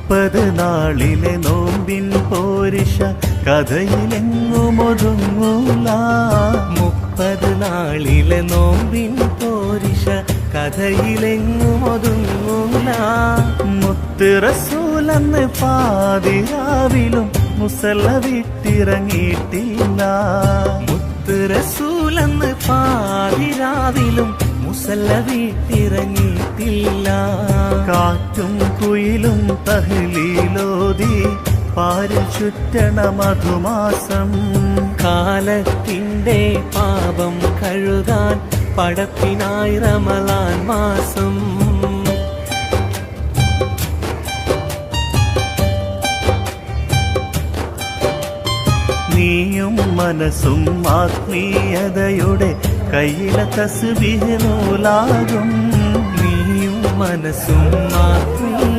30 നാളിലെ നോമ്പിൻ പോരിഷ കഥയിലെങ്ങുമൊതുങ്ങൂല. 30 നാളിലെ നോമ്പിൻ പോരിഷ കഥയിലെങ്ങുമൊതുങ്ങൂല. മുത്ത് റസൂലന്ന് പാതിരാവിലും മുസല്ല വിട്ടിറങ്ങിയിട്ടില്ല. മുത്ത് റസൂലന്ന് പാതിരാവിലും മുസല്ല വിട്ടിറങ്ങിയിട്ടില്ല. കാറ്റും കുയിലും തഹ്ലീലോതി പാരിൽ ചുറ്റണ മധുമാസം. കാലത്തിൻ്റെ പാപം കഴുകാൻ പടപ്പിനായി റമളാൻ മാസം. നീയും മനസ്സും ആത്മീയതയുടെ കയ്യിലെ തസ്ബീഹ് നൂലാകും. നീയും മനസ്സും ആത്മീയ